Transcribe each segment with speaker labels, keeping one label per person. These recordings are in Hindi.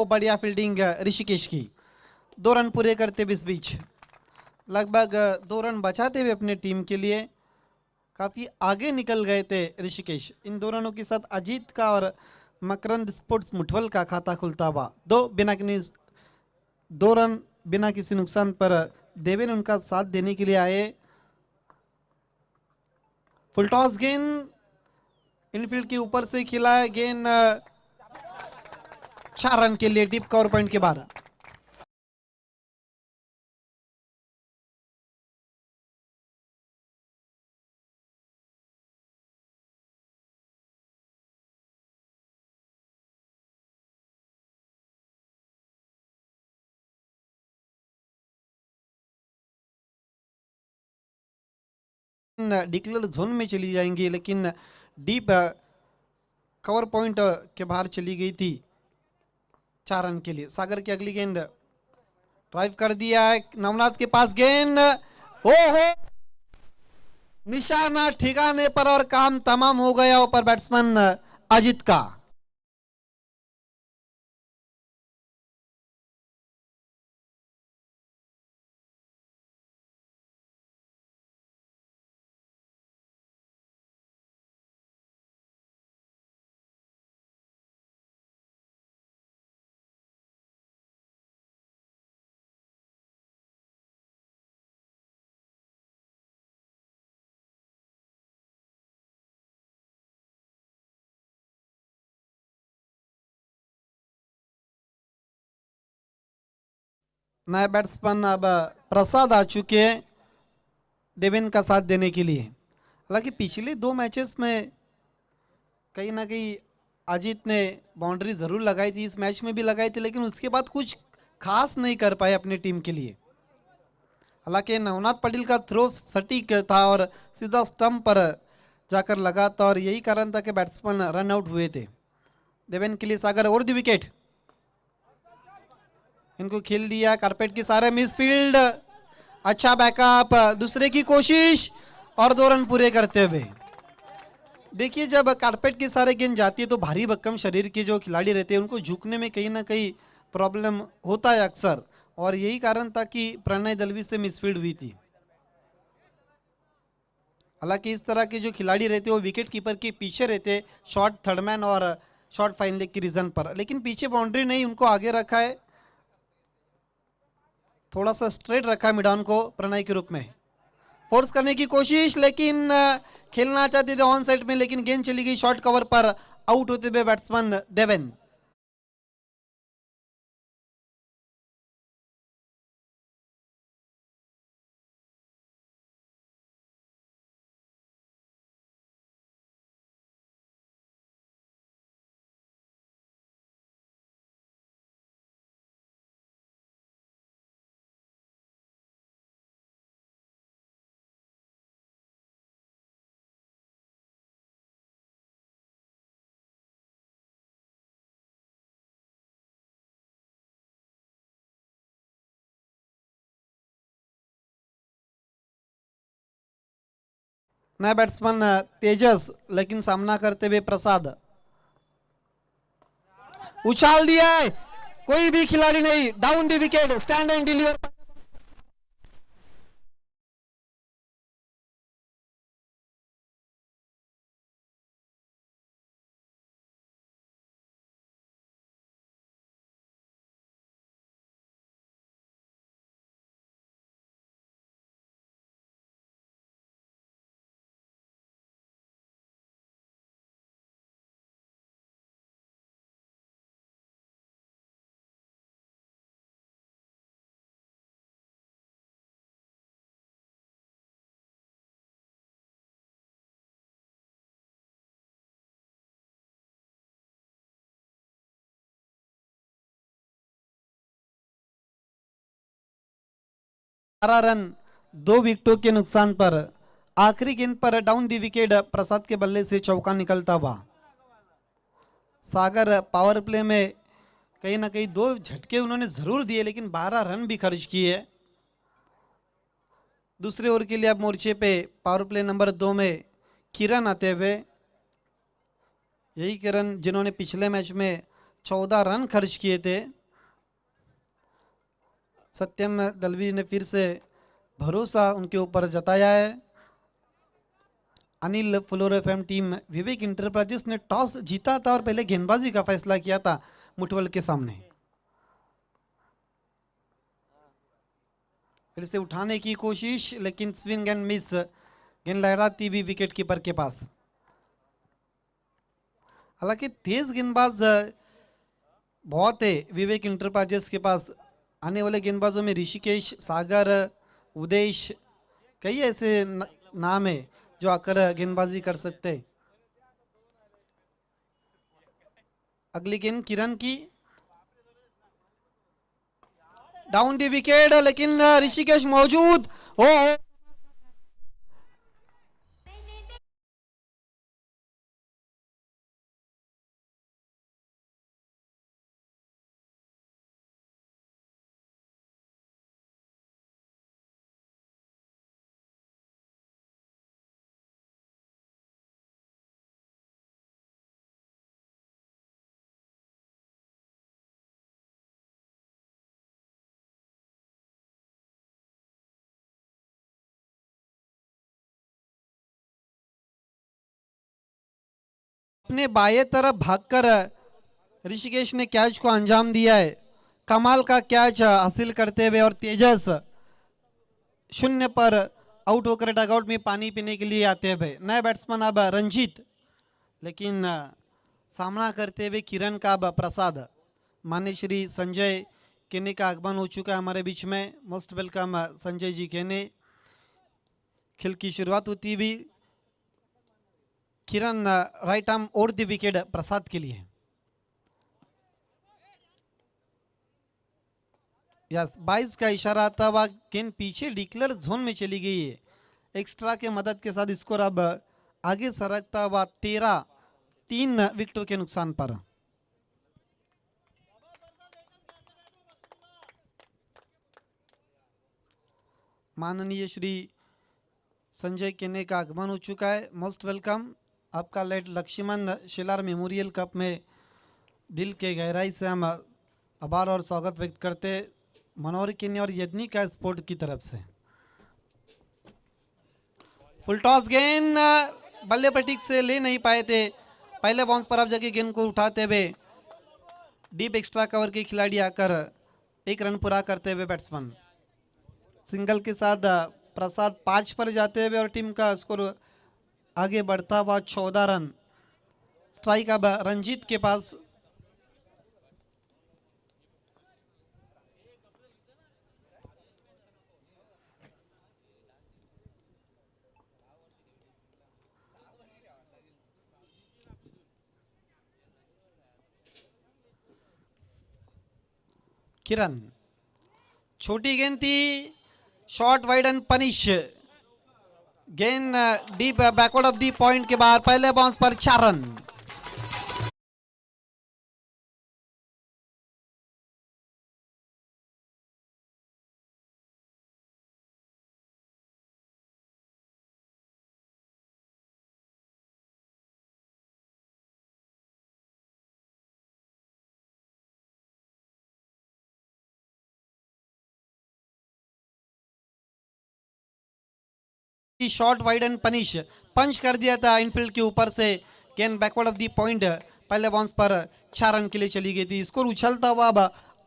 Speaker 1: वो बढ़िया फील्डिंग ऋषिकेश की। 2 रन पूरे करते हुए इस बीच लगभग 2 रन बचाते हुए अपने टीम के लिए काफ़ी आगे निकल गए थे ऋषिकेश। इन 2 रनों के साथ अजीत का और मकरंद स्पोर्ट्स मुठवल का खाता खुलता हुआ 2 रन बिना किसी नुकसान पर देवेन उनका साथ देने के लिए आए। फुल टॉस गेंद इनफील्ड के ऊपर से खिला है, गेंद 4 रन के लिए डीप कवर पॉइंट के बाद। डिक्लेयर जोन में चली जाएंगी लेकिन डीप कवर पॉइंट के बाहर चली गई थी 4 रन के लिए। सागर की अगली गेंद ड्राइव कर दिया है, नवनाथ के पास गेंद, हो निशाना ठिकाने पर और काम तमाम हो गया ऊपर बैट्समैन अजित का। नए बैट्समैन अब प्रसाद आ चुके हैं देवेन का साथ देने के लिए। हालांकि पिछले 2 मैचेस में कहीं ना कहीं अजीत ने बाउंड्री जरूर लगाई थी, इस मैच में भी लगाई थी, लेकिन उसके बाद कुछ खास नहीं कर पाए अपनी टीम के लिए। हालांकि नवनाथ पटेल का थ्रो सटीक था और सीधा स्टंप पर जाकर लगा था और यही कारण था कि बैट्समैन रन आउट हुए थे। देवेन के लिए सागर और दी विकेट, इनको खेल दिया कारपेट की सारे मिस फील्ड, अच्छा बैकअप, दूसरे की कोशिश और 2 रन पूरे करते हुए। देखिए जब कारपेट की सारे गेंद जाती है तो भारी भक्कम शरीर के जो खिलाड़ी रहते हैं उनको झुकने में कहीं ना कहीं प्रॉब्लम होता है अक्सर, और यही कारण था कि प्रणय दलवी से मिसफील्ड हुई थी। हालांकि इस तरह के जो खिलाड़ी रहते हैं वो विकेट कीपर के पीछे रहते, शॉर्ट थर्डमैन और शॉर्ट फाइन लेग की रीजन पर, लेकिन पीछे बाउंड्री नहीं, उनको आगे रखा है, थोड़ा सा स्ट्रेट रखा है मिडान को प्रणय के रूप में। फोर्स करने की कोशिश, लेकिन खेलना चाहते थे ऑन साइड में, लेकिन गेंद चली गई शॉर्ट कवर पर, आउट होते हुए बैट्समैन देवेन। नया बैट्समैन तेजस, लेकिन सामना करते हुए प्रसाद, उछाल दिया है, कोई भी खिलाड़ी नहीं, down the wicket, stand and deliver. Run 2 विकेटों के नुकसान पर आखिरी गेंद पर डाउन दी विकेट प्रसाद के बल्ले से चौका निकलता हुआ। सागर पावर प्ले में कहीं ना कहीं 2 झटके उन्होंने जरूर दिए, लेकिन 12 रन भी खर्च किए। दूसरे ओवर के लिए अब मोर्चे पे पावर प्ले नंबर 2 में किरण आते हुए, यही किरण जिन्होंने पिछले मैच में 14 रन खर्च किए थे। सत्यम दलवी ने फिर से भरोसा उनके ऊपर जताया है। अनिल फ्लोरोफेम टीम विवेक इंटरप्राइजेस ने टॉस जीता था और पहले गेंदबाजी का फैसला किया था मुठवल के सामने। फिर से उठाने की कोशिश, लेकिन स्विंग एंड मिस, गेंद लहराती हुई विकेट कीपर के पास। हालांकि तेज गेंदबाज बहुत है विवेक इंटरप्राइजेस के पास। आने वाले गेंदबाजों में ऋषिकेश, सागर, उदेश, कई ऐसे नाम है जो आकर गेंदबाजी कर सकते हैं। अगली गेंद किरण की, डाउन दी विकेट, लेकिन ऋषिकेश मौजूद हो। अपने बाएं तरफ भागकर ऋषिकेश ने कैच को अंजाम दिया है। कमाल का कैच हासिल करते हुए और तेजस शून्य पर आउट होकर डगआउट में पानी पीने के लिए आते हुए। नए बैट्समैन अब रंजीत, लेकिन सामना करते हुए किरण का अब प्रसाद। मान्य श्री संजय केने का आगमन हो चुका है हमारे बीच में। मोस्ट वेलकम संजय जी केने। खेल की शुरुआत होती हुई, किरण राइट आर्म और द विकेट प्रसाद के लिए। यस, 22 का इशारा आता हुआ गेंद पीछे डिक्लेयर जोन में चली गई है। एक्स्ट्रा के मदद के साथ स्कोर अब आगे सरकता हुआ 13-3 विकेटों के नुकसान पर। माननीय श्री संजय केने का आगमन हो चुका है। Most welcome. आपका लेट लक्ष्मण शिलार मेमोरियल कप में दिल के गहराई से हम आभार और स्वागत व्यक्त करते मनोहर केने और यदनी का स्पोर्ट की तरफ से। फुल टॉस गेंद बल्ले पर ठीक से ले नहीं पाए थे। पहले बाउंस पर अब जगह गेंद को उठाते हुए डीप एक्स्ट्रा कवर के खिलाड़ी आकर एक रन पूरा करते हुए बैट्समैन सिंगल के साथ प्रसाद 5 पर जाते हुए और टीम का स्कोर आगे बढ़ता हुआ 14 रन। स्ट्राइक अब रंजीत के पास। किरण, छोटी गेंद थी, शॉर्ट वाइड एंड पनिश। गेंद deep backward of the point के बाद पहले बाउंस पर 4 run. Short wide and punish punch कर दिया था इनफील्ड के ऊपर से। गेंद बैकवर्ड ऑफ दी पॉइंट पहले बाउंस पर 4 रन के लिए चली गई थी। स्कोर उछलता हुआ अब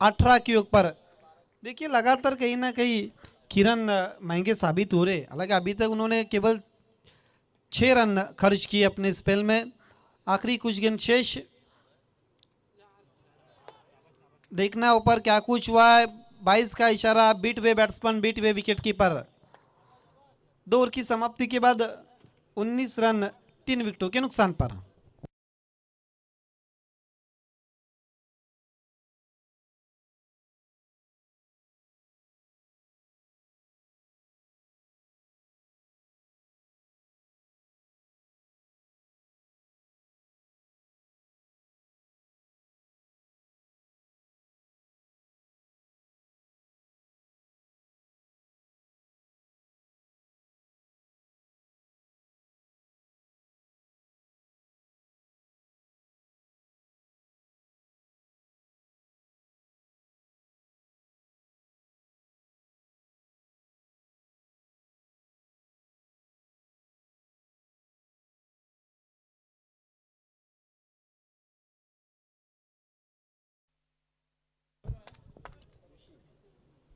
Speaker 1: 18 के ऊपर। देखिए लगातार कहीं ना कहीं किरण महंगे साबित हो रहे। हालांकि अभी तक उन्होंने केवल 6 रन खर्च किए अपने स्पेल में। आखिरी कुछ गेंद शेष, देखना ऊपर क्या कुछ हुआ है। 22 का इशारा, बीट वे बैट्समैन, बीट वे विकेट कीपर। 2 ओवर की समाप्ति के बाद 19 रन 3 विकेटों के नुकसान पर।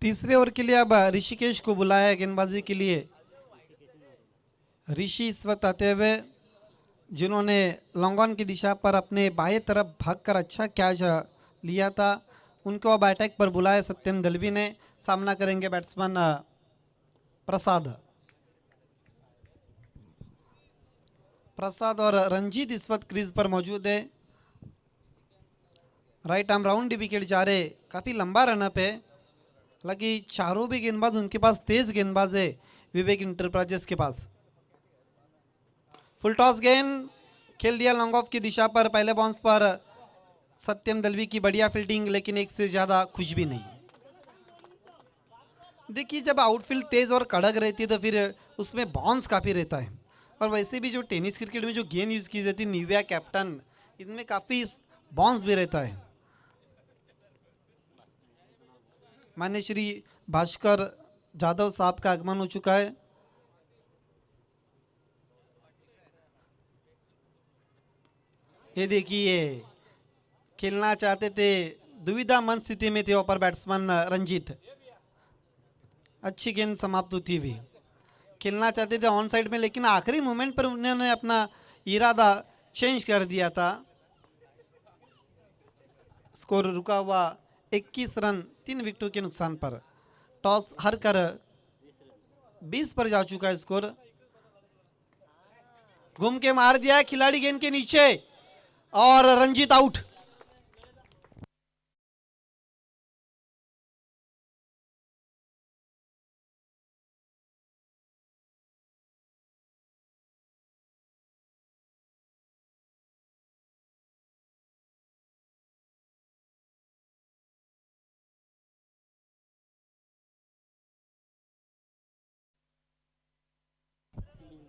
Speaker 1: तीसरे ओवर के लिए अब ऋषिकेश को बुलाया गेंदबाजी के लिए। ऋषि इस वक्त आते हुए, जिन्होंने लॉन्ग ऑन की दिशा पर अपने बाएं तरफ भागकर अच्छा कैच लिया था, उनको अब अटैक पर बुलाया सत्यम दलवी ने। सामना करेंगे बैट्समैन प्रसाद। प्रसाद और रंजीत इस वक्त क्रीज पर मौजूद है। राइट आर्म राउंड विकेट जा रहे, काफी लंबा रनअप है। हालांकि चारों भी गेंदबाज उनके पास तेज गेंदबाज है विवेक इंटरप्राइजेस के पास। फुल टॉस गेंद खेल दिया लॉन्ग ऑफ की दिशा पर। पहले बाउंस पर सत्यम दलवी की बढ़िया फील्डिंग, लेकिन एक से ज्यादा कुछ भी नहीं। देखिए, जब आउटफील्ड तेज और कड़क रहती है तो फिर उसमें बाउंस काफी रहता है। और वैसे भी जो टेनिस क्रिकेट में जो गेंद यूज की जाती है निविया कैप्टन, इनमें काफी बाउंस भी रहता है। मान्य श्री भास्कर जाधव साहब का आगमन हो चुका है। ये देखिए, खेलना चाहते थे, दुविधा मन स्थिति में थे ओपर बैट्समैन रंजीत। अच्छी गेंद समाप्त होती हुई। खेलना चाहते थे ऑन साइड में, लेकिन आखिरी मोमेंट पर उन्होंने अपना इरादा चेंज कर दिया था। स्कोर रुका हुआ 21 रन 3 विकेटों के नुकसान पर। टॉस हार कर 20 पर जा चुका है स्कोर। घूम के मार दिया खिलाड़ी गेंद के नीचे और रंजीत आउट।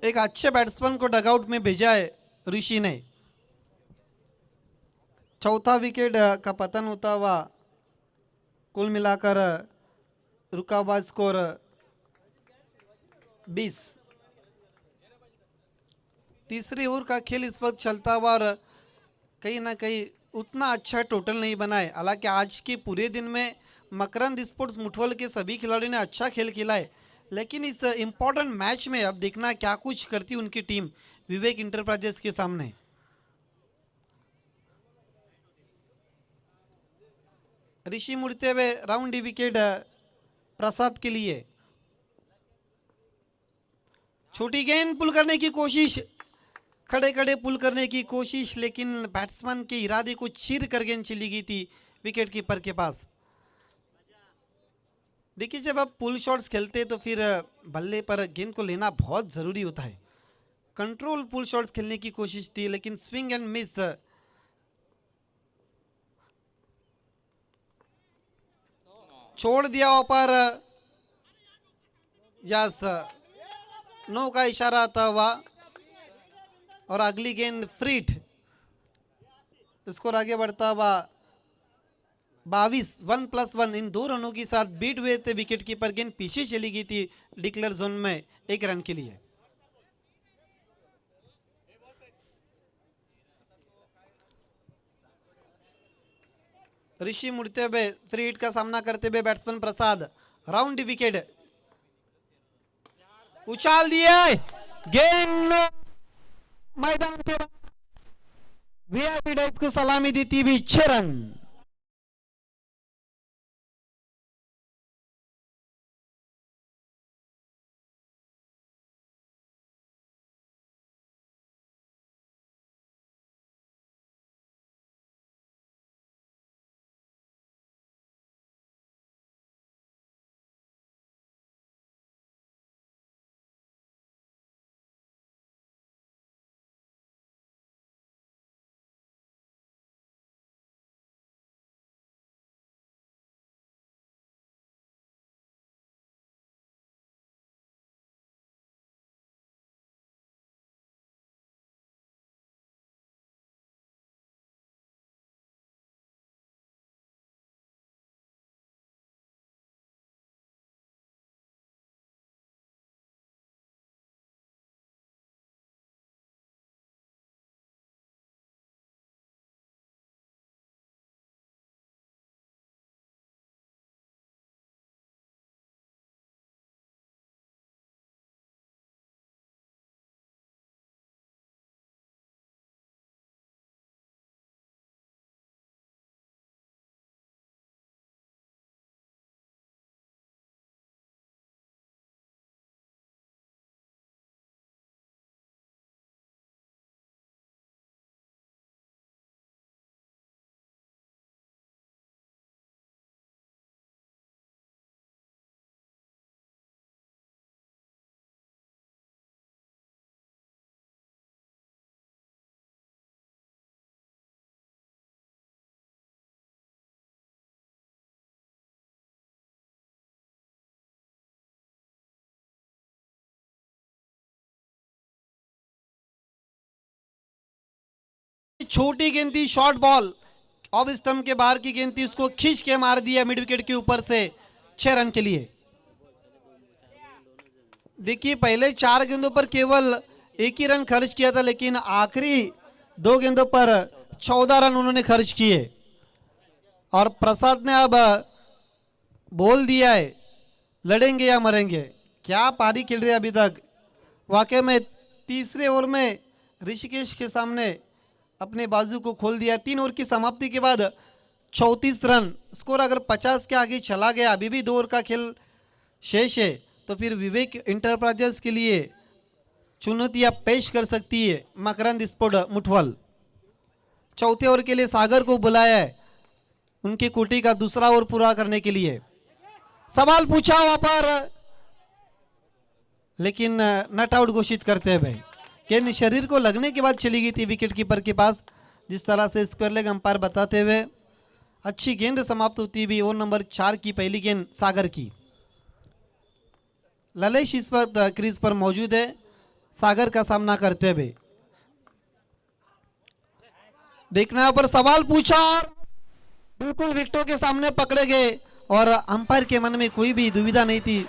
Speaker 1: एक अच्छे बैट्समैन को डगआउट में भेजा है ऋषि ने। चौथा विकेट का पतन होता हुआ कुल मिलाकर रुका हुआ स्कोर 20। तीसरी ओवर का खेल इस वक्त चलता हुआ और कहीं ना कहीं उतना अच्छा टोटल नहीं बना है। हालांकि आज के पूरे दिन में मकरंद स्पोर्ट्स मुठवल के सभी खिलाड़ियों ने अच्छा खेल खेला है, लेकिन इस इंपॉर्टेंट मैच में अब देखना क्या कुछ करती उनकी टीम विवेक इंटरप्राइजेस के सामने। ऋषि मुड़ते हुए राउंड विकेट प्रसाद के लिए। छोटी गेंद पुल करने की कोशिश, खड़े खड़े पुल करने की कोशिश, लेकिन बैट्समैन के इरादे को चीर कर गेंद चली गई थी विकेट कीपर के पास। देखिए, जब आप पुल शॉट्स खेलते हैं तो फिर बल्ले पर गेंद को लेना बहुत ज़रूरी होता है। कंट्रोल पुल शॉट्स खेलने की कोशिश थी, लेकिन स्विंग एंड मिस। छोड़ दिया ऊपर। यस, नो का इशारा आता हुआ और अगली गेंद फ्रीट। स्कोर आगे बढ़ता हुआ 22। 1+1 इन 2 रनों के साथ बीट हुए थे विकेट कीपर। गेंद पीछे चली गई थी डिक्लेयर जोन में 1 रन के लिए। ऋषि मुड़ते हुए फ्री हिट का सामना करते हुए बैट्समैन प्रसाद। राउंड विकेट उछाल दिए, गेंद मैदान के वीआईपी डाइव को सलामी देती हुई 6 रन। छोटी गेंद थी, शॉर्ट बॉल, ऑफ स्टंप के बाहर की गेंद थी, उसको खींच के मार दिया मिड विकेट के ऊपर से 6 रन के लिए। देखिए पहले 4 गेंदों पर केवल 1 ही रन खर्च किया था, लेकिन आखिरी 2 गेंदों पर 14 रन उन्होंने खर्च किए। और प्रसाद ने अब बोल दिया है लड़ेंगे या मरेंगे। क्या पारी खेल रहे अभी तक, वाकई में तीसरे ओवर में ऋषिकेश के सामने अपने बाजू को खोल दिया। 3 ओवर की समाप्ति के बाद 34 रन स्कोर अगर 50 के आगे चला गया, अभी भी 2 ओवर का खेल शेष है, तो फिर विवेक इंटरप्राइजेस के लिए चुनौतियां पेश कर सकती है मकरंद स्पोर्ट मुठवल। चौथे ओवर के लिए सागर को बुलाया है उनकी कुटी का दूसरा ओवर पूरा करने के लिए। सवाल पूछा वहां पर, लेकिन नट आउट घोषित करते हैं भाई। गेंद शरीर को लगने के बाद चली गई थी विकेट कीपर के पास, जिस तरह से स्क्वायर लेग अंपायर बताते हुए। अच्छी गेंद समाप्त होती हुई ओवर नंबर 4 की पहली गेंद सागर की। ललेश इस वक्त क्रीज पर मौजूद है सागर का सामना करते हुए। देखना पर सवाल पूछा, बिल्कुल विकेटों के सामने पकड़े गए और अंपायर के मन में कोई भी दुविधा नहीं थी।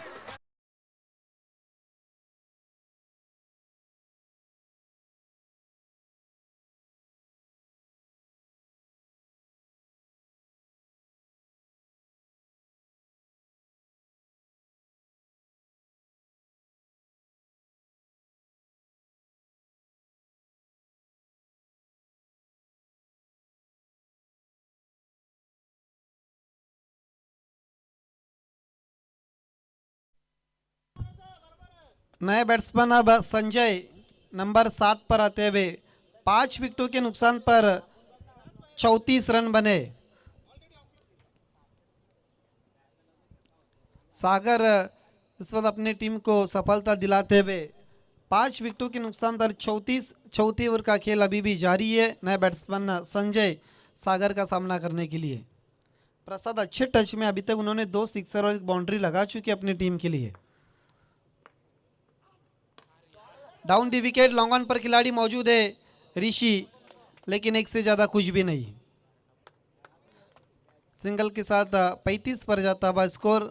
Speaker 1: नए बैट्समैन अब संजय नंबर 7 पर आते हुए 5 विकेटों के नुकसान पर 34 रन बने। सागर इस वक्त अपनी टीम को सफलता दिलाते हुए 5 विकेटों के नुकसान पर 34। चौथे ओवर का खेल अभी भी जारी है। नए बैट्समैन संजय सागर का सामना करने के लिए। प्रसाद अच्छे टच में, अभी तक उन्होंने 2 सिक्सर और 1 बाउंड्री लगा चुकी अपनी टीम के लिए। Down the wicket, long on पर खिलाड़ी मौजूद है ऋषि, लेकिन एक से ज्यादा कुछ भी नहीं। सिंगल के साथ 35 पर जाता हुआ स्कोर।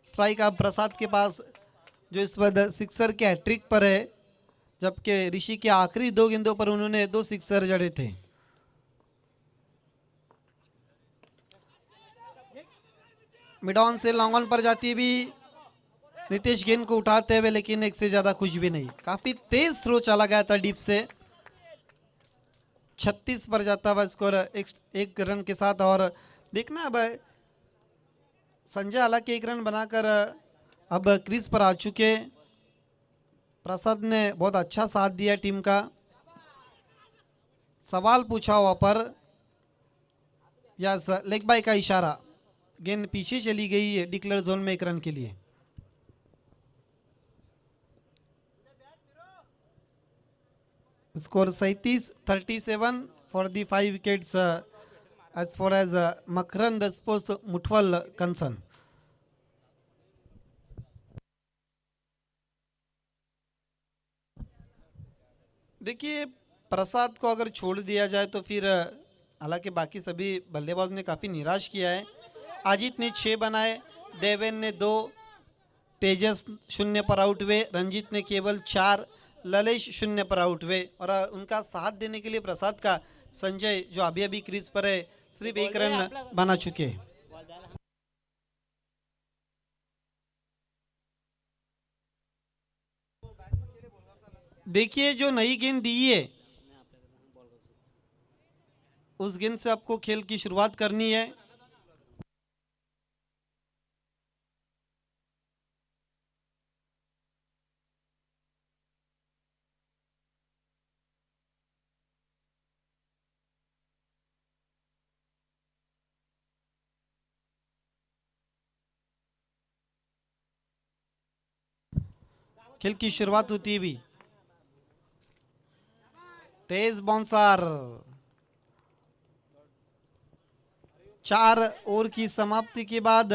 Speaker 1: स्ट्राइक अब प्रसाद के पास, जो इस वक्त सिक्सर के हैट्रिक पर है, जबकि ऋषि के आखिरी 2 गेंदों पर उन्होंने 2 सिक्सर जड़े थे। मिड ऑन से लॉन्ग ऑन पर जाती हुई नीतीश गेंद को उठाते हुए, लेकिन एक से ज्यादा कुछ भी नहीं। काफी तेज थ्रो चला गया था डीप से। 36 पर जाता हुआ स्कोर एक रन के साथ। और देखना अब संजय हालांकि 1 रन बनाकर अब क्रीज पर आ चुके। प्रसाद ने बहुत अच्छा साथ दिया टीम का। सवाल पूछा हुआ पर यस, लेग बाय का इशारा, गेंद पीछे चली गई है डिक्लेयर जोन में 1 रन के लिए। Score 37-37 for the 5 wickets as far as Makarand sports मुठवल कंसर्न। देखिए प्रसाद को अगर छोड़ दिया जाए तो फिर हालांकि बाकी सभी बल्लेबाज ने काफ़ी निराश किया है। अजीत ने 6 बनाए, देवेन ने 2, तेजस 0 पर आउट हुए, रंजीत ने केवल 4, ललेश 0 पर आउट हुए। और उनका साथ देने के लिए प्रसाद का संजय, जो अभी अभी क्रीज पर है, सिर्फ 1 रन बना चुके। देखिए जो नई गेंद दी है, उस गेंद से आपको खेल की शुरुआत करनी है। खेल की शुरुआत होती हुई तेज बाउंसर। 4 ओवर की समाप्ति के बाद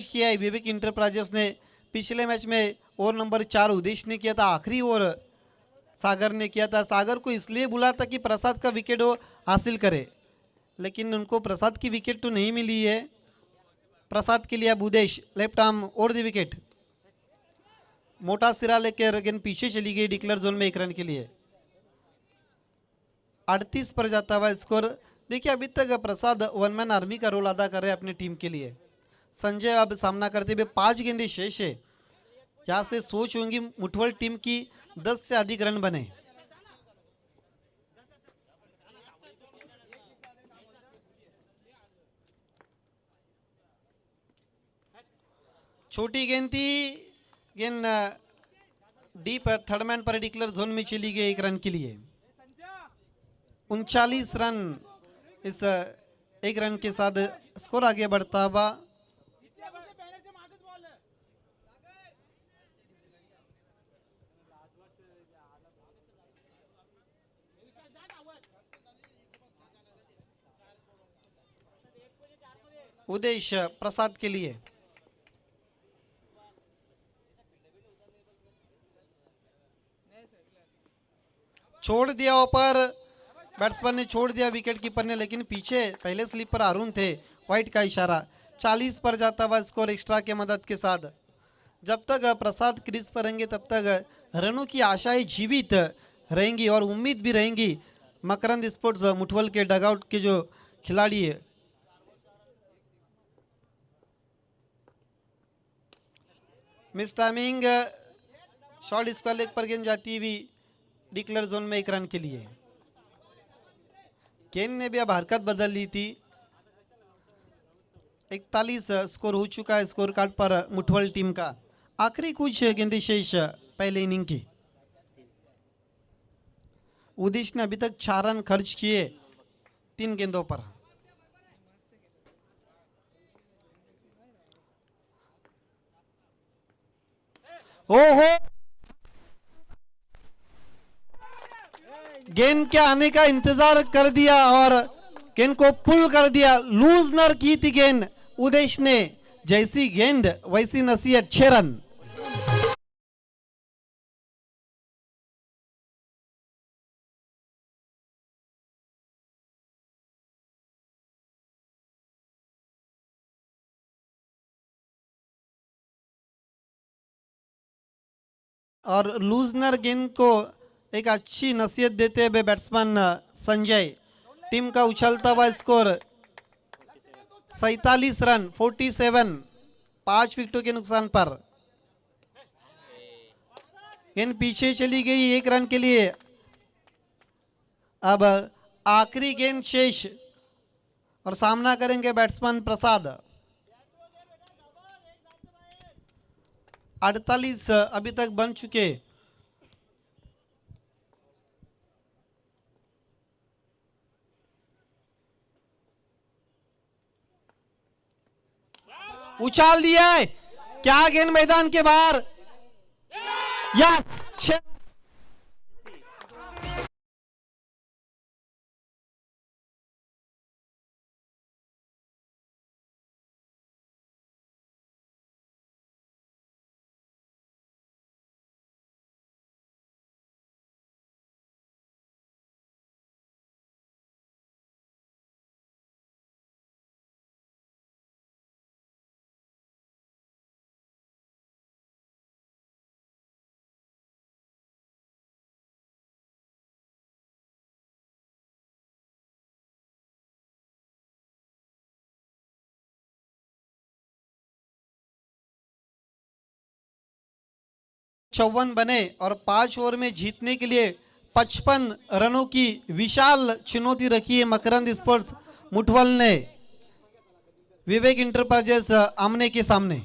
Speaker 1: किया है विवेक इंटरप्राइजेस ने। पिछले मैच में ओवर नंबर 4 उदेश ने किया था, आखिरी ओवर सागर ने किया था। सागर को इसलिए बुला था कि प्रसाद का विकेट वो हासिल करे, लेकिन उनको प्रसाद की विकेट तो नहीं मिली है। प्रसाद के लिए अब उदेश लेफ्ट आर्म और द विकेट, मोटा सिरा लेकर गेंद पीछे चली गई डिक्लेयर जोन में 1 रन के लिए। 38 पर जाता हुआ स्कोर। देखिए अभी तक प्रसाद वन मैन आर्मी का रोल अदा कर रहे हैं अपनी टीम के लिए। संजय अब सामना करते हुए 5 गेंदें शेष है। यहाँ से सोच होंगी मुठवल टीम की 10 से अधिक रन बने। छोटी गेंद थी, गेंद डीप थर्ड मैन पर डिक्लेयर जोन में चली गई 1 रन के लिए। 39 रन इस 1 रन के साथ स्कोर आगे बढ़ता हुआ। उदेश प्रसाद के लिए, छोड़ दिया ऊपर, बैट्समैन ने छोड़ दिया विकेट कीपर ने, लेकिन पीछे पहले स्लिप पर अरुण थे, वाइट का इशारा। 40 पर जाता हुआ स्कोर एक्स्ट्रा के मदद के साथ। जब तक प्रसाद क्रीज पर रहेंगे तब तक रनों की आशाएं जीवित रहेंगी और उम्मीद भी रहेंगी। मकरंद स्पोर्ट्स मुठवल के डगआउट के जो खिलाड़ी है। Miss timing, short square leg पर गेंद जाती हुई डिक्लेयर जोन में 1 रन के लिए। गेंद ने भी अब हरकत बदल ली थी। 41 स्कोर हो चुका है स्कोर कार्ड पर मुठवल टीम का। आखिरी कुछ गेंदें शेष पहले इनिंग की। उदिश ने अभी तक 4 रन खर्च किए 3 गेंदों पर। ओहो, गेंद के आने का इंतजार कर दिया और गेंद को पुल कर दिया। लूजनर की थी गेंद, उदेश ने जैसी गेंद वैसी नसीहत। 6 रन। और लूजनर गेंद को एक अच्छी नसीहत देते हुए बैट्समैन संजय। टीम का उछलता हुआ स्कोर 47 रन 47, 5 विकेटों के नुकसान पर। गेंद पीछे चली गई 1 रन के लिए। अब आखिरी गेंद शेष और सामना करेंगे बैट्समैन प्रसाद। 48 अभी तक बन चुके। उछाल दिया है, क्या गेंद मैदान के बाहर। यस। चौवन बने और 5 ओवर में जीतने के लिए 55 रनों की विशाल चुनौती रखी है मकरंद स्पोर्ट्स मुठवल ने विवेक इंटरप्राइजेस आमने के सामने।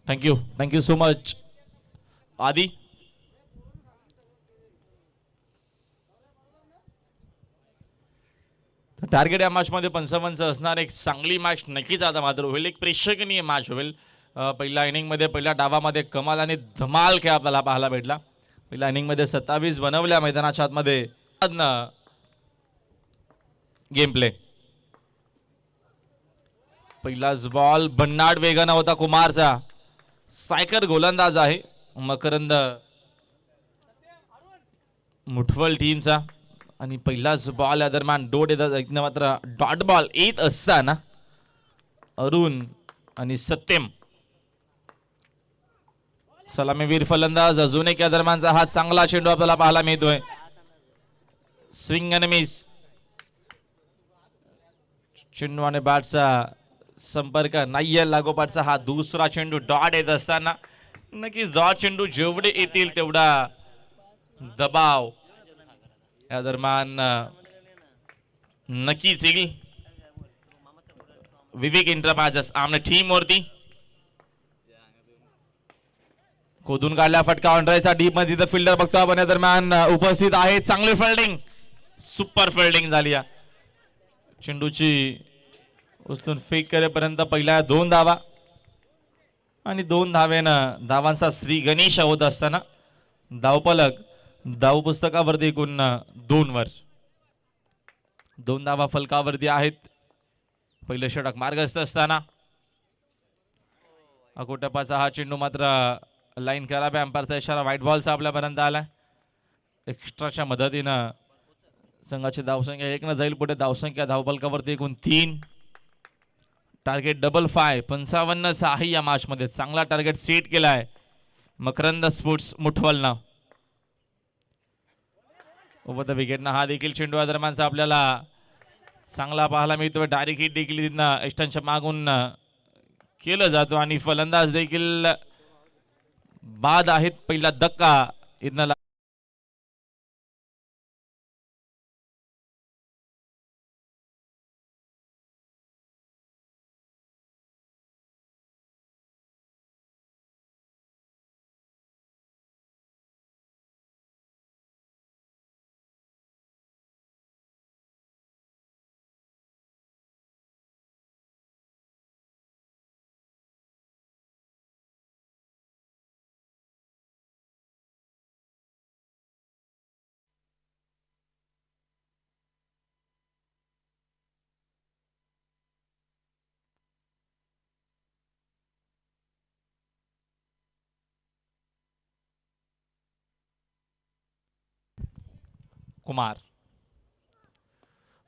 Speaker 2: थँक्यू सो मच आदी. टार्गेट या मॅच मध्ये 55 असणार. एक चांगली मॅच नक्कीच आता मात्र होईल. एक प्रेक्षणीय मॅच होईल. पहिल्या इनिंग मध्ये पहिल्या डावामध्ये कमाल आणि धमाल खेळ आपल्याला पाहायला भेटला. पहिल्या इनिंग मध्ये 27 बनवल्या मैदानाच्या आतमध्ये गेम प्ले. पहिलाच बॉल भन्नाट वेगानं होता कुमारचा. स्ट्रायकर गोलंदाज आहे मकरंद मुठवल टीमचा. आणि पहिलाच बॉल या दरम्यान मात्र डॉट बॉल येत असताना अरुण आणि सत्यम सलामीवीर फलंदाज अजून एक या दरम्यानचा हा चांगला चेंडू आपल्याला पाहायला मिळतोय. स्विंग आणि मिस. चेंडू आणि बॅटचा संपर्क नाहीये लागोपाठचा हा दुसरा चेंडू डॉट येत असताना नक्कीच डॉट चेंडू जेवढे येतील तेवढा दबाव या दरम्यान नक्कीच येईल विवेक एंटरप्राइजेस आमने टीम वरती. खोदून काढल्या फटका ऑनड्रायचा डीप मध्ये तिथं फिल्डर बघतो आपण या दरम्यान उपस्थित आहे. चांगली फिल्डिंग सुपर फिल्डिंग झाली. या चेंडूची उचलून फेक करेपर्यंत पहिल्या 2 धावा आणि 2 धावेनं धावांचा श्री गणेश होत असताना धावपलक धाव पुस्तकावरती एकूण 2 वर 2 धावा फलकावरती आहेत. पहिलं षटक मार्गस्थ असताना अकोटपाचा हा चेंडू मात्र लाईन कराव्या अंपायरचा इशारा व्हाईट बॉलचा आपल्यापर्यंत आलाय. एक्स्ट्राच्या मदतीनं संघाची धावसंख्या 1 न जाईल पुढे. धावसंख्या धावफलकावरती एकूण 3. टार्गेट 5-5 55 आहे या मॅच मध्ये. चांगला टार्गेट सेट केलाय मकरंद स्पोर्ट्स मुठवलनं. ओव्हर द विकेटनं हा देखील चेंडू या दरम्यानचा आपल्याला चांगला पाहायला मिळतोय. डायरेक्ट हिट देखील तिथनं इष्टांच्या मागून केलं जातो आणि फलंदाज देखील बाद आहेत. पहिला धक्का इथनं कुमार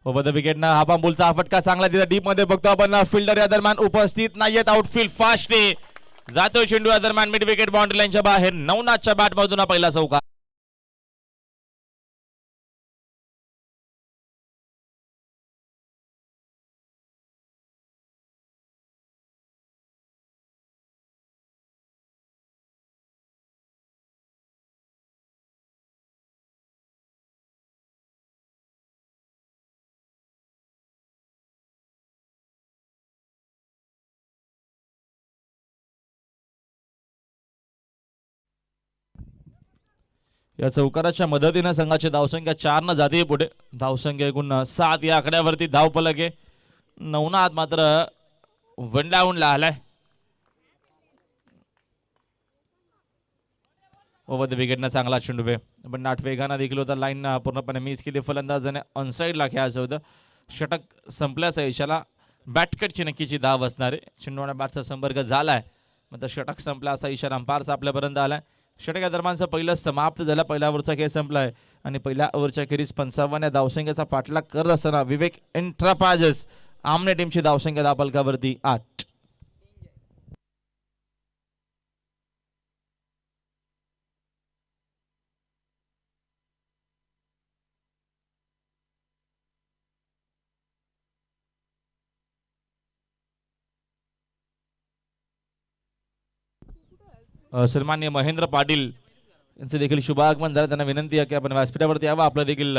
Speaker 2: ओव्हर द विकेटनं हा बांबूलचा हा फटका चांगला तिथं डीप मध्ये बघतो आपण. फिल्डर या दरम्यान उपस्थित नाहीयेत. आउटफील्ड फास्ट जातोय चेंडू या दरम्यान मिड विकेट बाउंड्री लाईनच्या बाहेर. नवनाथच्या बॅट मधून पहिला चौका. या चौकाराच्या मदतीने संघाची धावसंख्या 4 न जाते पुढे. धावसंख्या एकूण 7 या आकड्यावरती धावफलक आहे. नवनाथ मात्र वन डाऊनला आलाय. ओव्हर द विकेटनं चांगला चेंडू पण नाट वेगानं देखील होता. लाईन पूर्णपणे मिस केली फलंदाजाने. ऑनसाईडला खेळायचं होतं. षटक संपल्याचा इशारा बॅटकटची नक्कीची धाव असणार आहे. चेंडूने बॅटचा संपर्क झालाय मात्र षटक संपला असा इशारा अंपायरचा आपल्यापर्यंत आलाय. षटक या दरम्यानचं पहिलं समाप्त झालं. पहिल्या ओव्हरचा खेळ संपलाय आणि पहिल्या ओव्हरच्या खेरीज 55 या धावसंख्येचा पाठलाग करत असताना विवेक एंटरप्राइजेस आमने टीमची धावसंख्या धावफलकावरती 8. सन्माननीय महेंद्र पाटील यांचे देखील शुभागमन झालं. त्यांना विनंती आहे की आपण व्यासपीठावरती यावं. आपलं देखील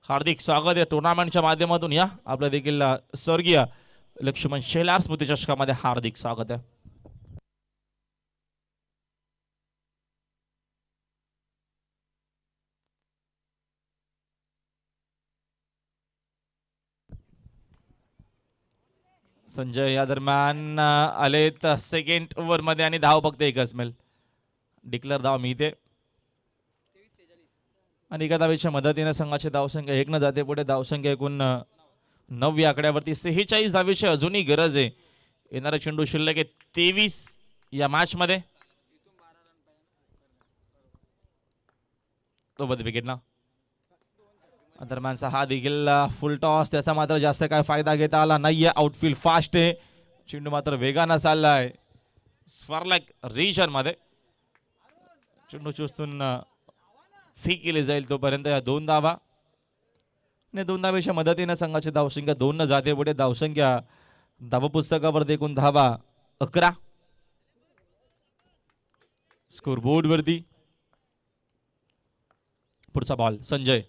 Speaker 2: हार्दिक स्वागत आहे. टुर्नामेंटच्या माध्यमातून या. आपलं देखील स्वर्गीय लक्ष्मण शेलार स्मृती चषकामध्ये हार्दिक स्वागत आहे. संजय या दरम्यान आलेत सेकंड ओव्हर मध्ये आणि धाव फक्त एकच मिळेल. डिक्लेअर धाव मिळते आणि एका धावेच्या मदतीने संघाची धावसंख्या एक न जाते पुढे. धावसंख्या एकूण 9 या आकड्यावरती. 46 धावेची अजूनही गरज आहे. येणारा चेंडू शिल्लक आहे 23 या मॅच मध्ये. तो बद विकेट ना दरम्यानचा हा देखील फुल टॉस. त्याचा मात्र जास्त काय फायदा घेता आला नाहीये. आउटफील्ड फास्ट आहे. चेंडू मात्र वेगानं चाललाय स्वर्लक रिजन मध्ये. चेंडू चुस्तून फी केली जाईल तोपर्यंत या 2 धावा आणि 2 धावेच्या मदतीने संघाची धावसंख्या 2 न जाते पुढे. धावसंख्या धावपुस्तकावर एकूण धावा 11. स्कोरबोर्ड वरती पुढचा बॉल संजय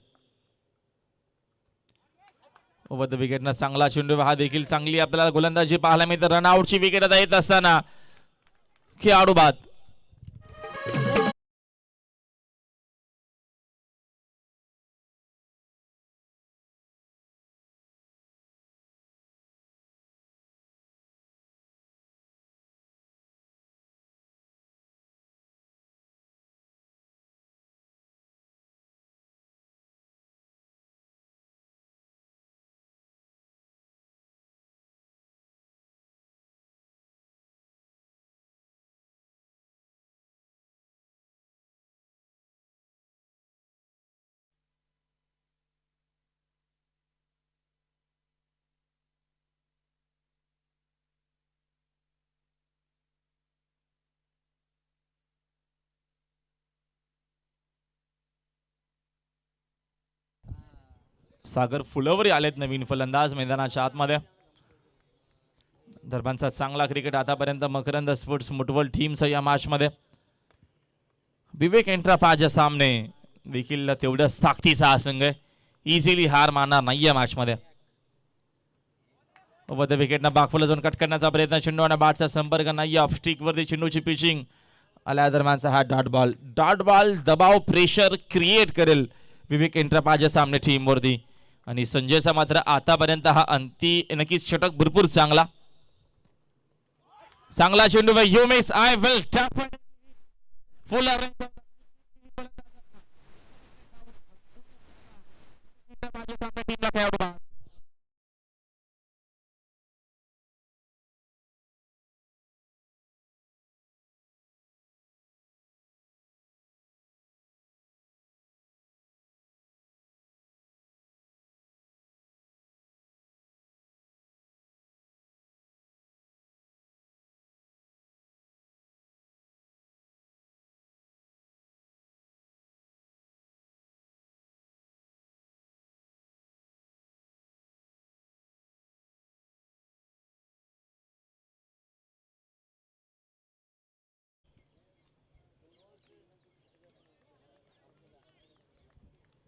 Speaker 2: ओव्हर विकेटनं चांगला चेंडू. हा देखील चांगली आपल्याला गोलंदाजी पाहायला मिळते. रनआउटची विकेट येत असताना खेळाडू बाद. सागर फुलवरी आलेत नवीन फलंदाज मैदानाच्या आतमध्ये. दरम्यानचा चांगला क्रिकेट आतापर्यंत मकरंद स्पोर्ट्स मुटवल टीमचा या मॅच मध्ये. विवेक एंट्रापाजच्या सामने देखील तेवढ्याच ताकदीचा हा संघ आहे. इझिली हार मानणार नाही या मॅच मध्ये. व विकेटनं बागफुल जाऊन कट करण्याचा प्रयत्न. चेंडू आणि बॅटचा संपर्क नाही. ऑफ स्टिक वरती चेंडूची पिचिंग आल्या दरम्यानचा हा डॉट बॉल. डॉट बॉल दबाव प्रेशर क्रिएट करेल विवेक एंट्रापाजच्या सामने टीम वरती. आणि संजयचा मात्र आतापर्यंत हा अंती नक्कीच षटक भरपूर चांगला. चांगला चेंडू you miss I will tap full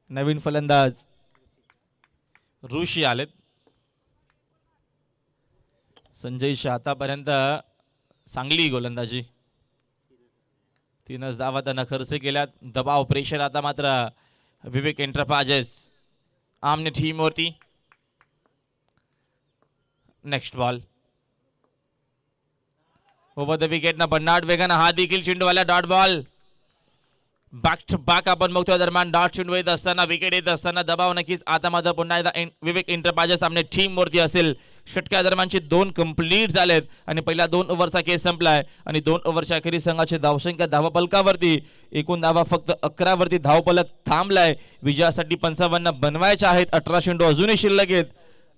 Speaker 2: नवीन फलंदाज ऋषी आलेत. संजयशी आतापर्यंत चांगली गोलंदाजी. 3च धावा त्यानं खर्च केल्यात. दबाव प्रेशर आता मात्र विवेक एंट्रापाजेस आमने टीम वरती. Next ball over the wicket ना बन्नाट वेगानं हा देखील चेंडू आला. Dot ball back to back आपण बघतोय. दरम्यान डॉट चेंडू येत असताना विकेट येत असताना दबाव नक्कीच आता मात्र पुन्हा एकदा विवेक एंटरप्राइजेस सामने टीम वरती असेल. षटक्या दरम्यानचे 2 कंप्लीट झालेत आणि पहिल्या 2 ओव्हरचा केस संपलाय आणि 2 ओव्हरच्या अखेरीस संघाची धावसंख्या धावफलकावरती एकूण धावा फक्त 11 वरती धावफलक थांबलाय. विजयासाठी 55 बनवायच्या आहेत. 18 चेंडू अजूनही शिल्लक आहेत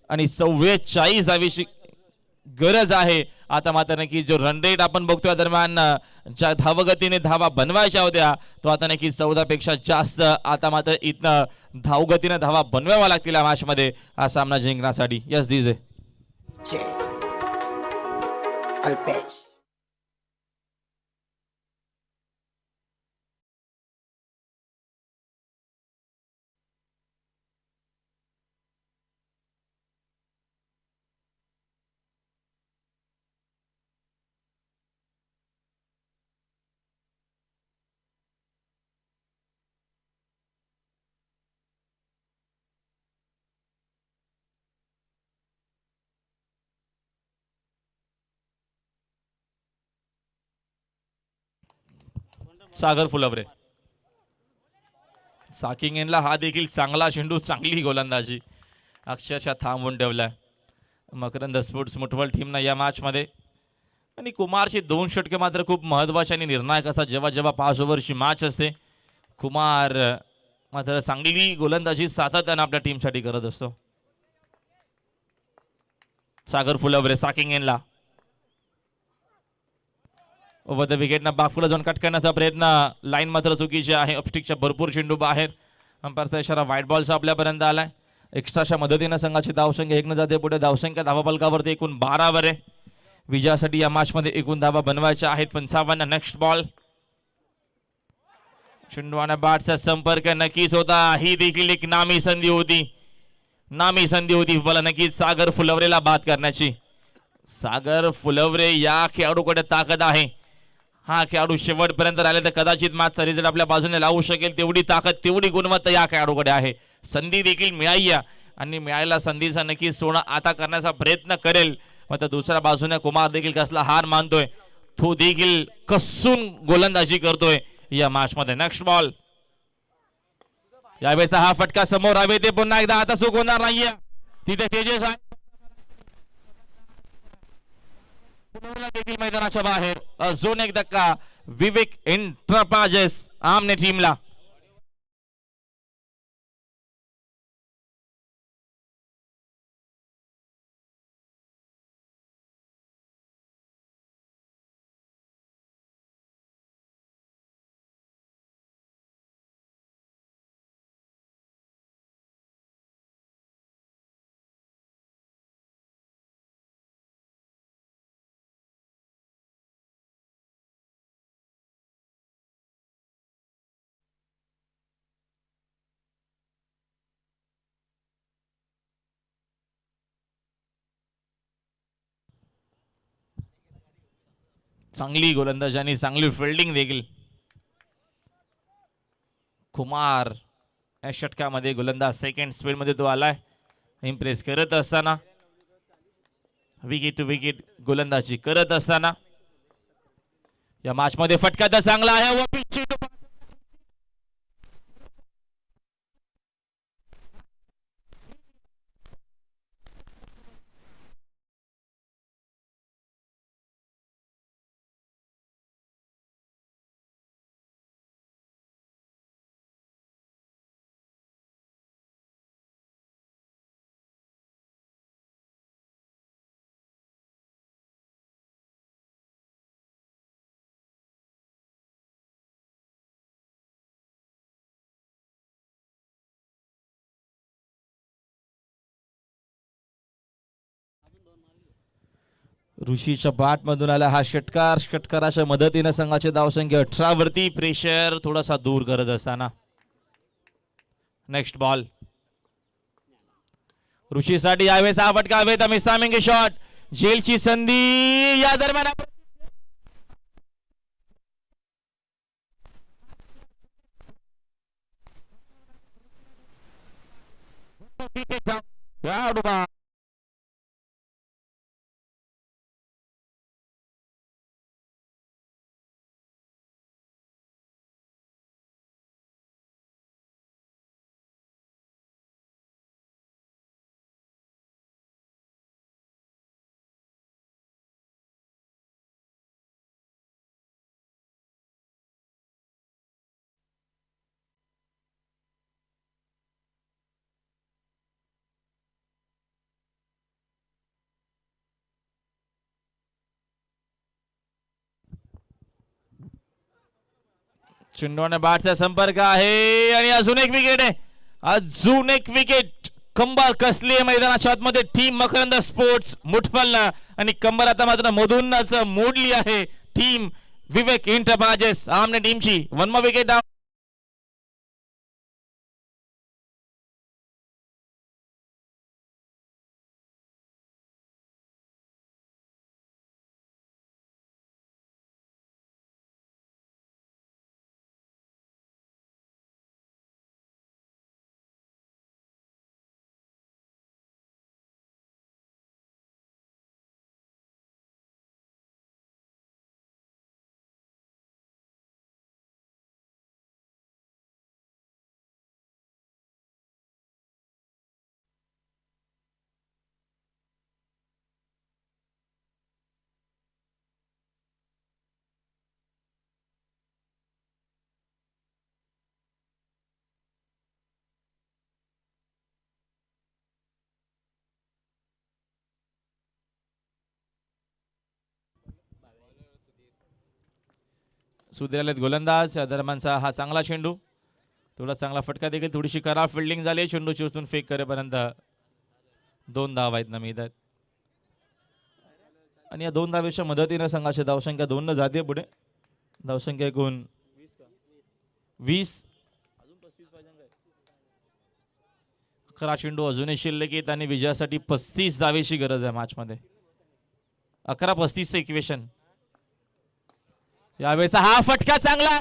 Speaker 2: आणि 44 धावेची गरज आहे. आता मात्र नक्की जो रन रेट आपण बघतोय दरम्यान ज्या धावगतीने धावा बनवायच्या होत्या तो आता नक्की 14 पेक्षा जास्त आता मात्र इथनं धावगतीने धावा बनवाव्या लागतील या मॅच मध्ये हा सामना जिंकण्यासाठी. Yes DJ Alpesh. सागर फुलवरे. साकिंगेनला हा देखील चांगला चेंडू, चांगली गोलंदाजी अक्षरशः थांबवून ठेवलाय मकरंद स्पोर्ट्स मुठवल टीमनं या मॅच मध्ये. आणि कुमारचे 2 षटके मात्र खूप महत्वाचे आणि निर्णायक असतात जेव्हा जेव्हा 5 ओव्हरची मॅच असते. कुमार मात्र चांगली गोलंदाजी सातत्यानं आपल्या टीमसाठी करत असतो. सागर फुलवरे साकिंगेनला ओव्हर द विकेटनं बागपुला जाऊन कट करण्याचा प्रयत्न, लाईन मात्र चुकीची आहे. अपस्टिकच्या भरपूर चेंडू बाहेर. अंपायरचा इशारा व्हाईट बॉलचा आपल्यापर्यंत आलाय. एक्स्ट्राच्या मदतीनं संघाची धावसंख्या 1 न जाते पुढे. धावसंख्या धावाफलकावरती एकूण 12 वर आहे. विजयासाठी या मॅच मध्ये एकूण धावा बनवायच्या आहेत 55. Next ball. चेंडू आणि बॅटचा संपर्क नक्कीच होता. ही देखील एक नामी संधी होती. नामी संधी होती मला नक्कीच सागर फुलवरेला बाद करण्याची. सागर फुलवरे या खेळाडूकडे ताकद आहे. हा खेळाडू शेवटपर्यंत राहिले तर कदाचित मॅचचा रिझल्ट आपल्या बाजूने लावू शकेल. तेवढी ताकद, तेवढी गुणवत्ता या खेळाडूकडे आहे. संधी देखील मिळाली आणि मिळालेल्या संधीचा नक्कीच सोडा आता करण्याचा प्रयत्न करेल. मात्र दुसऱ्या बाजूने कुमार देखील कसला हार मानतोय, तो देखील कसून गोलंदाजी करतोय या मॅच मध्ये. Next ball. यावेळेचा हा फटका समोर हवे ते पुन्हा एकदा आता चूक होणार नाहीये. तिथे तेजस आहे देखील मैदानाच्या बाहेर. अजून एक धक्का विवेक एंटरप्राइजेस आमने टीमला. चांगली गोलंदाजी आणि चांगली फिल्डिंग देखील. कुमार या षटकामध्ये गोलंदाज सेकंड स्पीड मध्ये तो आलाय. इम्प्रेस करत असताना, विकेट टू विकेट गोलंदाजी करत असताना या मॅच मध्ये फटका तर चांगला आहे. ऋषीच्या बॅट मधून आला हा षटकार. षटकाराच्या मदतीने संघाची धावसंख्या 18 वरती. प्रेशर थोडासा दूर करत असताना. Next ball. ऋषीसाठी यावेळेस हा फटका हवेत. मिसामिंग शॉट, जेलची संधी या दरम्यान. चेंडूने बॅटचा संपर्क आहे आणि अजून एक विकेट आहे. अजून एक विकेट. कंबर कसली आहे मैदानाच्या आतमध्ये टीम मकरंद स्पोर्ट्स मुठफल आणि कंबर आता मात्र मधूनच मोडली आहे टीम विवेक एंटरप्राइजेस आमने टीमची. 1 more विकेट. सुधीर गोलंदाज. या दरम्यानचा हा चांगला चेंडू, थोडा चांगला फटका देखील, थोडीशी खराब फिल्डिंग झाली. चेंडूची उचलून फेक करेपर्यंत 2 धावा आहेत ना मिळतात. आणि या 2 धावेच्या मदतीने संघाची धावसंख्या 2 न जाते पुढे. धावसंख्या एकूण 20. 11 चेंडू अजूनही शिल्लक आहेत आणि विजयासाठी 35 धावेची गरज आहे मॅच मध्ये. 11-35 इक्वेशन. यावेळेचा हा फटका चांगला,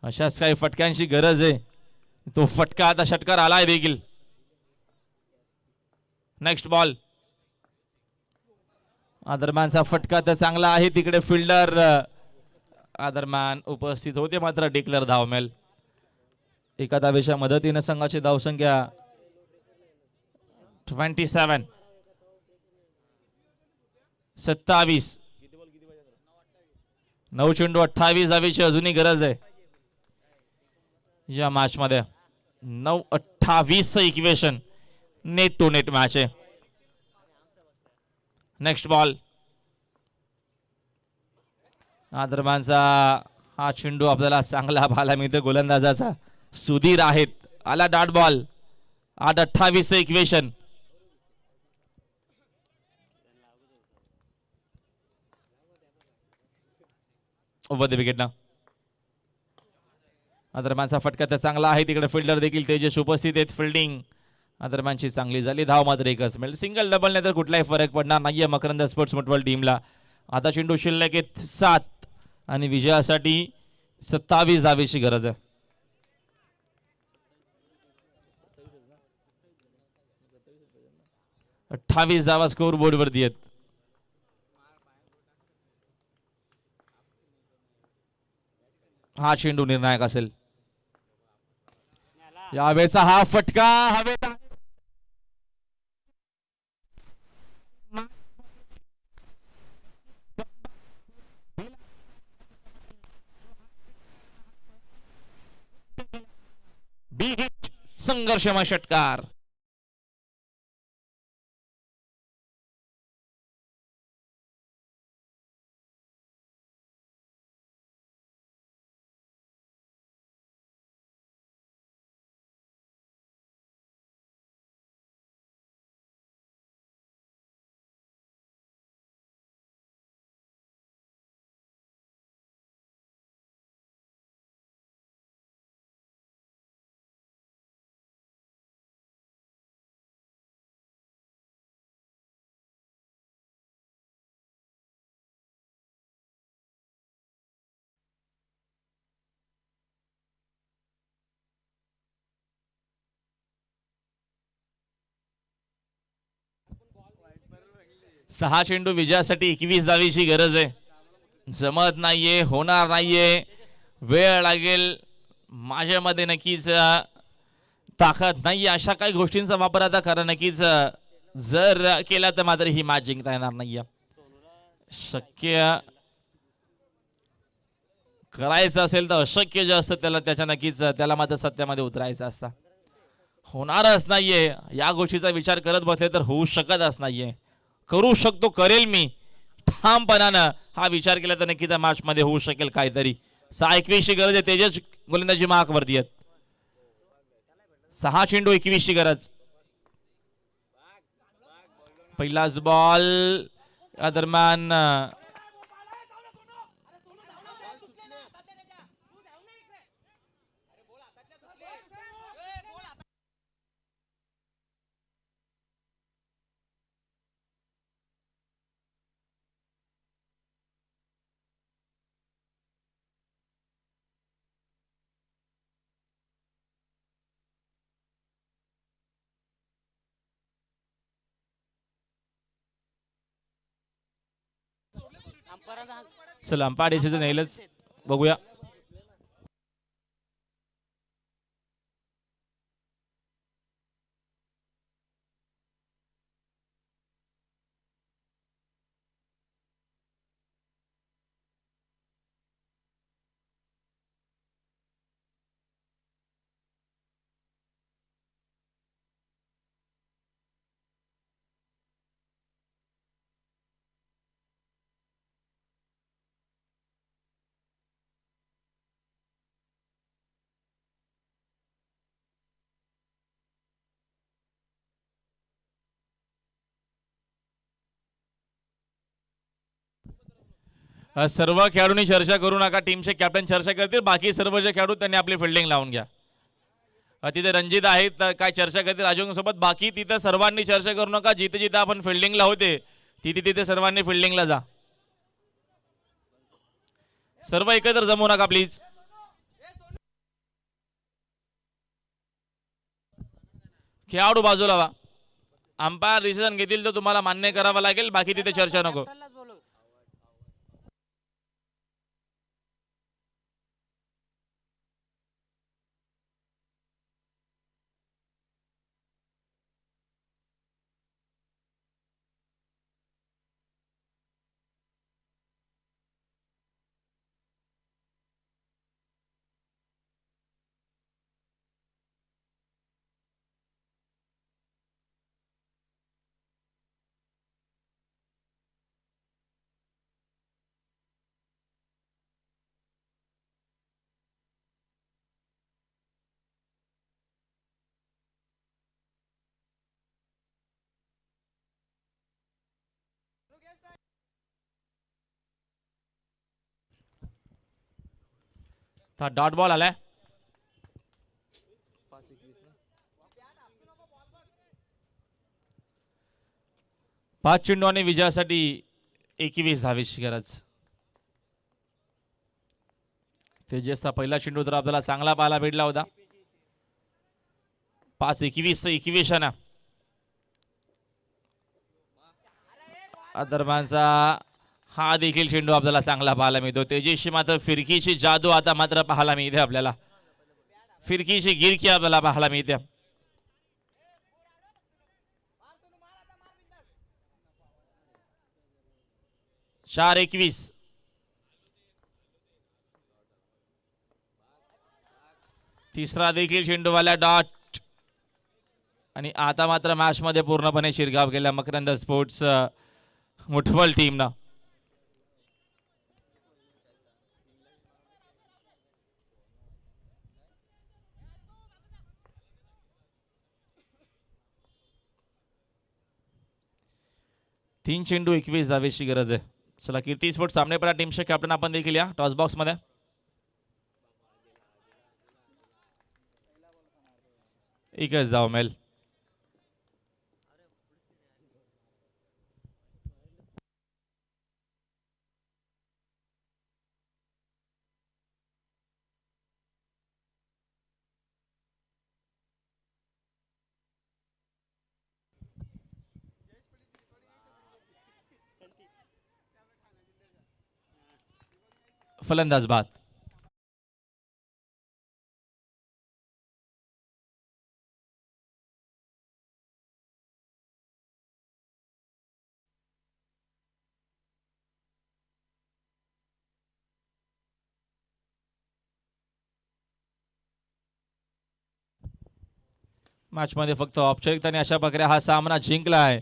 Speaker 2: अशाच काही फटक्यांची गरज आहे. तो फटका आता षटकार आलाय देखील. Next ball. आदरम्यानचा फटका तर चांगला आहे, तिकडे फिल्डर आदरम्यान उपस्थित होते मात्र डिक्लेअर धाव मिळेल. एका धावेच्या मदतीने संघाची धावसंख्या 27. 27. 9 चेंडू 28 धावेची अजूनही गरज आहे या मॅच मध्ये. 9-28 equation. Net to net match आहे. Next ball. दरम्यानचा हा चेंडू आपल्याला चांगला पाहायला मिळतो गोलंदाजाचा. सुधीर आहेत. आला dot ball. 8-28 equation. Over the wicket ना. दरम्यानचा फटका तर चांगला आहे, तिकडे फिल्डर देखील तेजस उपस्थित आहेत. फिल्डिंग दरम्यानची चांगली झाली. धाव मात्र एकच मिळेल. सिंगल डबल नाही तर कुठलाही फरक पडणार नाहीये मकरंद स्पोर्ट्स फुटबॉल टीमला. आता चेंडू शिल्लक आहेत 7 आणि विजयासाठी 27 धावेची गरज आहे. - 28 धावा स्कोर बोर्ड वरती आहेत. हा चेंडू निर्णायक असेल. यावेळेचा हा फटका हवेत. Big hit. संघर्षमय षटकार. सहा चेंडू विजयासाठी 21 धावेची गरज आहे. जमत नाहीये, होणार नाहीये, वेळ लागेल. माझ्यामध्ये नक्कीच ताकद नाही अशा काही गोष्टींचा वापर आता करा नक्कीच जर केला तर मात्र ही मॅच जिंकता येणार नाहीये. शक्य करायचं असेल तर अशक्य जे असतं त्याला त्याच्या नक्कीच त्याला मात्र सत्यामध्ये उतरायचं असतं. होणारच नाहीये या गोष्टीचा विचार करत बसले तर होऊ शकतच नाहीये. करू शकतो, करेल मी ठामपणानं हा विचार केला तर नक्कीच मॅच मध्ये होऊ शकेल काहीतरी. 6-21 ची गरज आहे. तेजस गोलंदाजी मार्क वरती आहेत. 6 चेंडू 21 ची गरज. पहिलाच बॉल दरम्यान चला अंपायर डिसिजन येईलच, बघूया. सर्व खेळाडूंनी चर्चा करू नका. टीमचे कॅप्टन चर्चा करतील, बाकी सर्व जे खेळाडू त्यांनी आपली फिल्डिंग लावून घ्या. तिथे रणजित आहेत, काय चर्चा करतील राजू सोबत. बाकी तिथे सर्वांनी चर्चा करू नका. जिथे जिथे आपण फिल्डिंगला होते तिथे तिथे सर्वांनी फिल्डिंगला जा. सर्व एकत्र जमू नका प्लीज. खेळाडू बाजूला व्हा. अंपायर डिसिजन घेतील तर तुम्हाला मान्य करावं लागेल, बाकी तिथे चर्चा नको. हा डॉट बॉल आलाय. 5 चेंडू आणि विजयासाठी 21 धावेची गरज. तेजसचा पहिला चेंडू तर आपल्याला चांगला पाहायला भेटला होता. 5-21 ना. दरम्यानचा हा देखील चेंडू आपल्याला चांगला पाहायला मिळतो. तेजसची मात्र फिरकीची जादू आता मात्र पाहायला मिळते आपल्याला. फिरकीची गिरकी आपल्याला पाहायला मिळते. 4-21. तिसरा देखील चेंडूवाल्या डॉट. आणि आता मात्र मॅच मध्ये पूर्णपणे शिरगाव केला मकरंद स्पोर्ट्स मुठवल टीम ना. तीन चेंडू 21 धावेची गरज आहे. चला कीर्ती स्पोर्ट्स सामनेपरा टीमचे कॅप्टन आपण देखील या टॉस बॉक्स मध्ये. एकच जाव मेल. फलंदाज बाद. मॅच मध्ये फक्त औपचारिकताने अशा प्रकारे हा सामना जिंकला आहे.